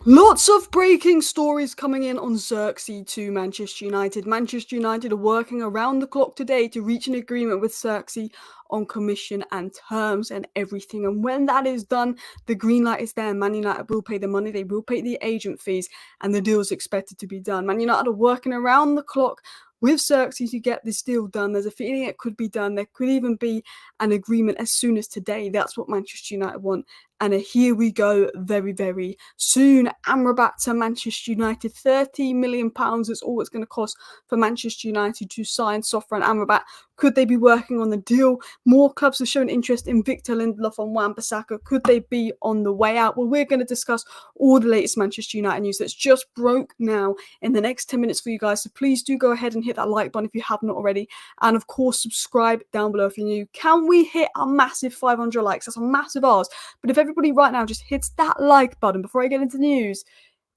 Lots of breaking stories coming in on Zirkzee to Manchester United. Manchester United are working around the clock today to reach an agreement with Zirkzee on commission and terms and everything. And when that is done, the green light is there. Man United will pay the money, they will pay the agent fees, and the deal is expected to be done. Man United are working around the clock with Zirkzee to get this deal done. There's a feeling it could be done. There could even be an agreement as soon as today. That's what Manchester United want. And here we go very, very soon. Amrabat to Manchester United. £30 million is all it's going to cost for Manchester United to sign Sofran Amrabat. Could they be working on the deal? More clubs have shown interest in Victor Lindelof and Wan-Bissaka. Could they be on the way out? Well, we're going to discuss all the latest Manchester United news that's just broke now in the next 10 minutes for you guys. So please do go ahead and hit that like button if you have not already. And of course, subscribe down below if you're new. Can we hit a massive 500 likes? That's a massive ask. But if everybody right now just hits that like button before I get into the news,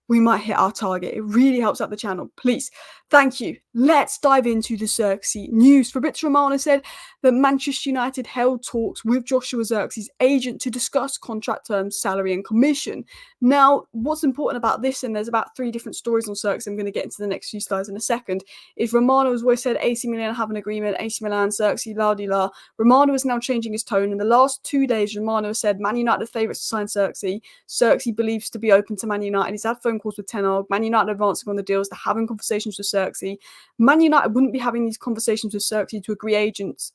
we might hit our target. It really helps out the channel. Please. Thank you. Let's dive into the Zirkzee news. Fabrizio Romano said that Manchester United held talks with Joshua Zirkzee's agent to discuss contract terms, salary and commission. Now, what's important about this, and there's about 3 different stories on Zirkzee, I'm going to get into the next few slides in a second, is Romano has always said AC Milan have an agreement, AC Milan, Zirkzee, la-di-la. Romano is now changing his tone. In the last 2 days, Romano has said Man United are favourites to sign Zirkzee. Zirkzee believes to be open to Man United. He's had phone calls with Ten Hag. Man United advancing on the deals. They're having conversations with Zirkzee. Man United wouldn't be having these conversations with Zirkzee to agree agents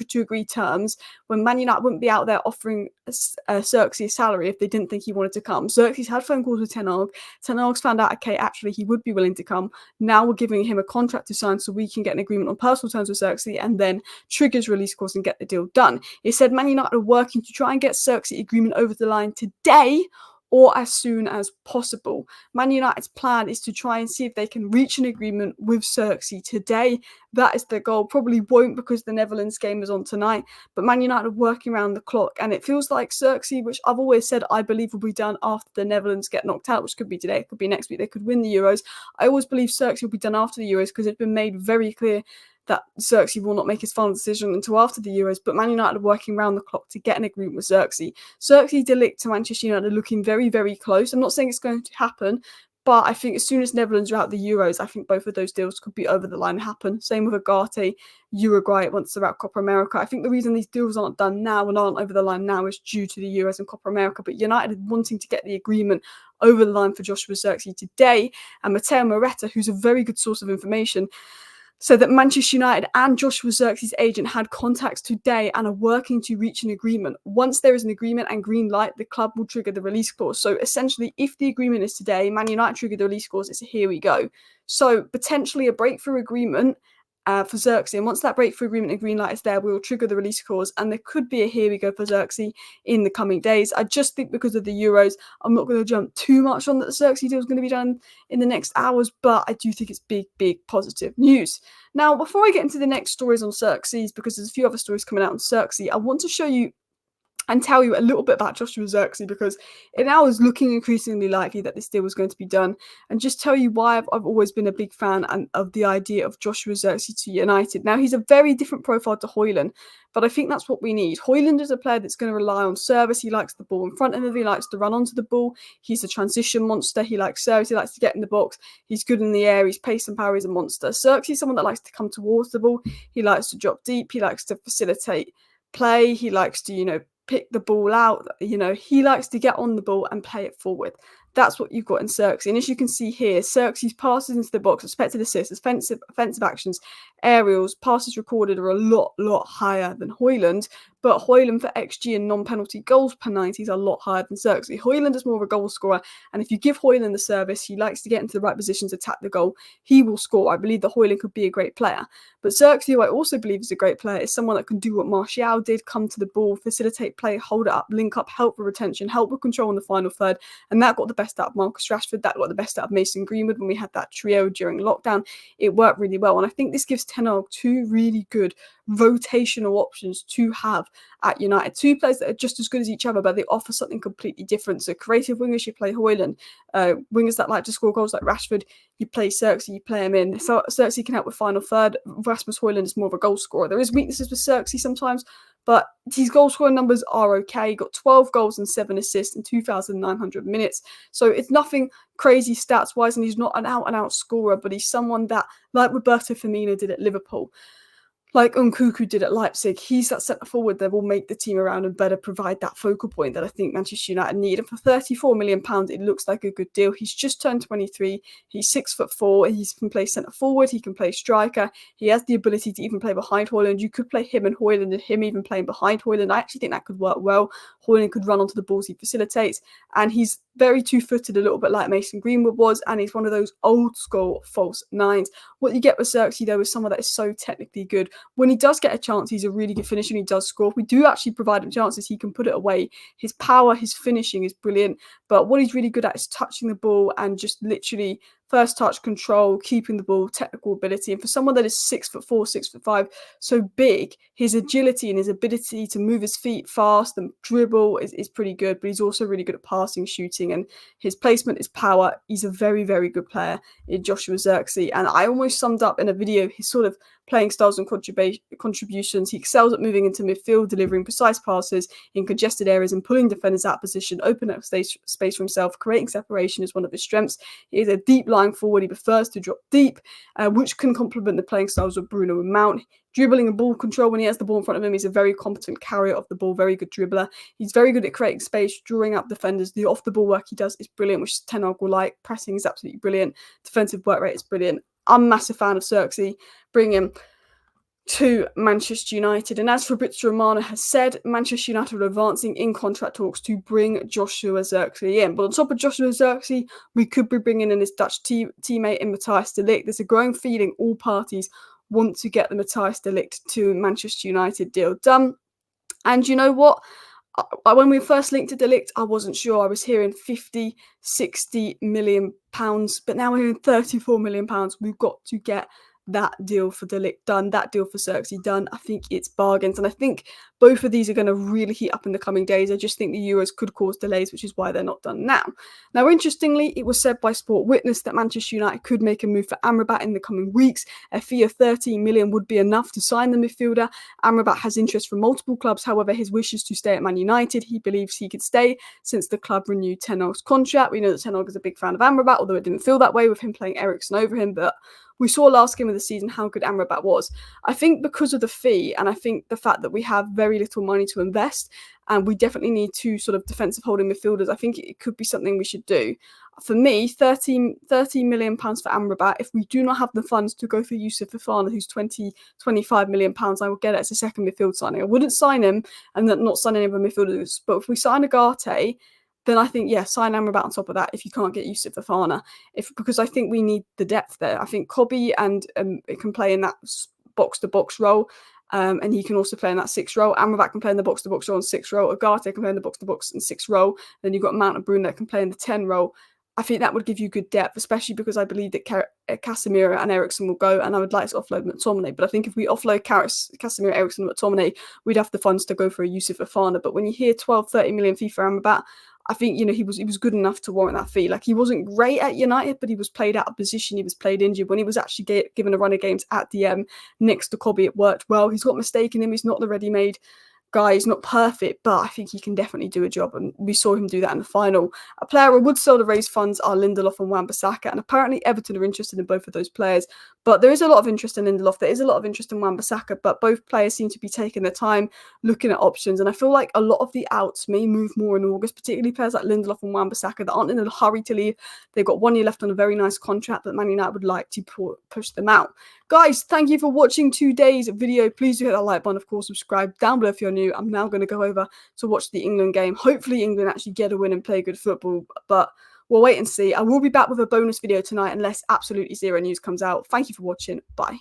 to agree terms when Man United wouldn't be out there offering Zirkzee a salary if they didn't think he wanted to come. Zirkzee's had phone calls with Ten Hag. Ten Hag's found out, okay, actually he would be willing to come. Now we're giving him a contract to sign so we can get an agreement on personal terms with Zirkzee and then trigger his release clause and get the deal done. He said Man United are working to try and get Zirkzee agreement over the line today or as soon as possible. Man United's plan is to try and see if they can reach an agreement with Zirkzee today. That is their goal. Probably won't because the Netherlands game is on tonight, but Man United are working around the clock, and it feels like Zirkzee, which I've always said I believe will be done after the Netherlands get knocked out, which could be today, it could be next week, they could win the Euros. I always believe Zirkzee will be done after the Euros because it's been made very clear that Zirkzee will not make his final decision until after the Euros, but Man United are working round the clock to get an agreement with Zirkzee. Zirkzee to Ligt to Manchester United are looking very, very close. I'm not saying it's going to happen, but I think as soon as Netherlands are out the Euros, I think both of those deals could be over the line and happen. Same with Agate, Uruguay once they're out Copa America. I think the reason these deals aren't done now and aren't over the line now is due to the Euros and Copa America, but United wanting to get the agreement over the line for Joshua Zirkzee today. And Matteo Moretta, who's a very good source of information, so that Manchester United and Joshua Zirkzee's agent had contacts today and are working to reach an agreement. Once there is an agreement and green light, the club will trigger the release clause. So essentially, if the agreement is today, Man United trigger the release clause, it's a here we go. So potentially a breakthrough agreement for Zirkzee, and once that breakthrough agreement and green light is there, we will trigger the release clause, and there could be a here we go for Zirkzee in the coming days. I just think because of the Euros, I'm not going to jump too much on that the Zirkzee deal is going to be done in the next hours, but I do think it's big, big positive news. Now, before I get into the next stories on Zirkzee, because there's a few other stories coming out on Zirkzee, I want to show you and tell you a little bit about Joshua Zirkzee, because it now is looking increasingly likely that this deal was going to be done, and just tell you why I've always been a big fan of the idea of Joshua Zirkzee to United. Now, he's a very different profile to Højlund, but I think that's what we need. Højlund is a player that's going to rely on service. He likes the ball in front of him. He likes to run onto the ball. He's a transition monster. He likes service. He likes to get in the box. He's good in the air. He's pace and power. He's a monster. Zirkzee is someone that likes to come towards the ball. He likes to drop deep. He likes to facilitate play. He likes to, pick the ball out. He likes to get on the ball and play it forward. That's what you've got in Zirkzee. And as you can see here, Zirkzee's passes into the box, expected assists, offensive actions, aerials, passes recorded are a lot higher than Højlund. But Højlund for XG and non-penalty goals per 90 is a lot higher than Zirkzee. Højlund is more of a goal scorer, and if you give Højlund the service, he likes to get into the right positions, attack the goal, he will score. I believe that Højlund could be a great player. But Zirkzee, who I also believe is a great player, is someone that can do what Martial did, come to the ball, facilitate play, hold it up, link up, help with retention, help with control in the final third, and that got the best out of Marcus Rashford, that got the best out of Mason Greenwood when we had that trio during lockdown. It worked really well, and I think this gives Ten Hag 2 really good rotational options to have at United. 2 players that are just as good as each other, but they offer something completely different. So creative wingers, you play Højlund. Wingers that like to score goals like Rashford, you play Zirkzee, you play him in. So Zirkzee can help with final third. Rasmus Højlund is more of a goal scorer. There is weaknesses with Zirkzee sometimes, but his goal scoring numbers are okay. He got 12 goals and 7 assists in 2,900 minutes. So it's nothing crazy stats wise, and he's not an out and out scorer, but he's someone that, like Roberto Firmino did at Liverpool, like Nkunku did at Leipzig, he's that centre forward that will make the team around and better provide that focal point that I think Manchester United need. And for £34 million, it looks like a good deal. He's just turned 23. He's 6'4". He can play centre forward. He can play striker. He has the ability to even play behind Højlund. You could play him and Højlund and him even playing behind Højlund. I actually think that could work well. Højlund could run onto the balls he facilitates, and he's very two-footed, a little bit like Mason Greenwood was, and he's one of those old-school false nines. What you get with Zirkzee, though, is someone that is so technically good. When he does get a chance, he's a really good finisher and he does score. If we do actually provide him chances, he can put it away. His power, his finishing is brilliant, but what he's really good at is touching the ball and just literally first touch control, keeping the ball, technical ability. And for someone that is 6'4", 6'5", so big, his agility and his ability to move his feet fast and dribble is pretty good, but he's also really good at passing, shooting, and his placement is power. He's a very, very good player in Joshua Zirkzee. And I almost summed up in a video his sort of playing styles and contributions. He excels at moving into midfield, delivering precise passes in congested areas and pulling defenders out of position, opening up space for himself. Creating separation is one of his strengths. He is a deep lying forward. He prefers to drop deep, which can complement the playing styles of Bruno and Mount. Dribbling and ball control, when he has the ball in front of him, he's a very competent carrier of the ball, very good dribbler. He's very good at creating space, drawing out defenders. The off-the-ball work he does is brilliant, which Ten Hag will like. Pressing is absolutely brilliant. Defensive work rate is brilliant. I'm a massive fan of Zirkzee. Bring him to Manchester United. And as Fabrizio Romano has said, Manchester United are advancing in contract talks to bring Joshua Zirkzee in. But on top of Joshua Zirkzee, we could be bringing in his Dutch teammate in Matthijs de Ligt. There's a growing feeling all parties want to get the Matthijs de Ligt to Manchester United deal done. And you know what? When we first linked to de Ligt, I wasn't sure. I was hearing 50, 60 million pounds, but now we're hearing 34 million pounds. We've got to get that deal for de Ligt done, that deal for Zirkzee done. I think it's bargains, and I think both of these are going to really heat up in the coming days. I just think the Euros could cause delays, which is why they're not done now. Now, interestingly, it was said by Sport Witness that Manchester United could make a move for Amrabat in the coming weeks. A fee of 13 million would be enough to sign the midfielder. Amrabat has interest from multiple clubs. However, his wish is to stay at Man United. He believes he could stay since the club renewed Ten Hag's contract. We know that Ten Hag is a big fan of Amrabat, although it didn't feel that way with him playing Eriksen over him, but we saw last game of the season how good Amrabat was. I think because of the fee, and I think the fact that we have very little money to invest, and we definitely need two sort of defensive holding midfielders, I think it could be something we should do. For me, £13 million for Amrabat. If we do not have the funds to go for Youssouf Fofana, who's £25 million, I will get it as a second midfield signing. I wouldn't sign him and not sign any of the midfielders, but if we sign Agate, then I think, yeah, sign Amrabat on top of that if you can't get Youssouf Fofana. Because I think we need the depth there. I think Kobe and it can play in that box-to-box role, and he can also play in that 6 role. Amrabat can play in the box-to-box role and 6 role. Agate can play in the box-to-box and 6 role. Then you've got Mount and Bruno that can play in the 10 role. I think that would give you good depth, especially because I believe that Casemiro and Eriksen will go, and I would like to offload McTominay. But I think if we offload Casemiro, Eriksen, and McTominay, we'd have the funds to go for a Youssouf Fofana. But when you hear 12-30 million fee for Amrabat, I think, he was good enough to warrant that fee. Like, he wasn't great at United, but he was played out of position. He was played injured. When he was actually given a run of games at DM next to Kobe, it worked well. He's got mistake in him. He's not the ready-made guy. He's not perfect, but I think he can definitely do a job, and we saw him do that in the final. A player who would sell to raise funds are Lindelof and Wan-Bissaka, and apparently Everton are interested in both of those players. But there is a lot of interest in Lindelof. There is a lot of interest in Wan-Bissaka, but both players seem to be taking their time looking at options, and I feel like a lot of the outs may move more in August, particularly players like Lindelof and Wan-Bissaka that aren't in a hurry to leave. They've got 1 year left on a very nice contract, but Man United would like to push them out. Guys, thank you for watching today's video. Please do hit that like button, of course, subscribe down below if you're new. I'm now going to go over to watch the England game. Hopefully England actually get a win and play good football, but we'll wait and see. I will be back with a bonus video tonight unless absolutely zero news comes out. Thank you for watching. Bye.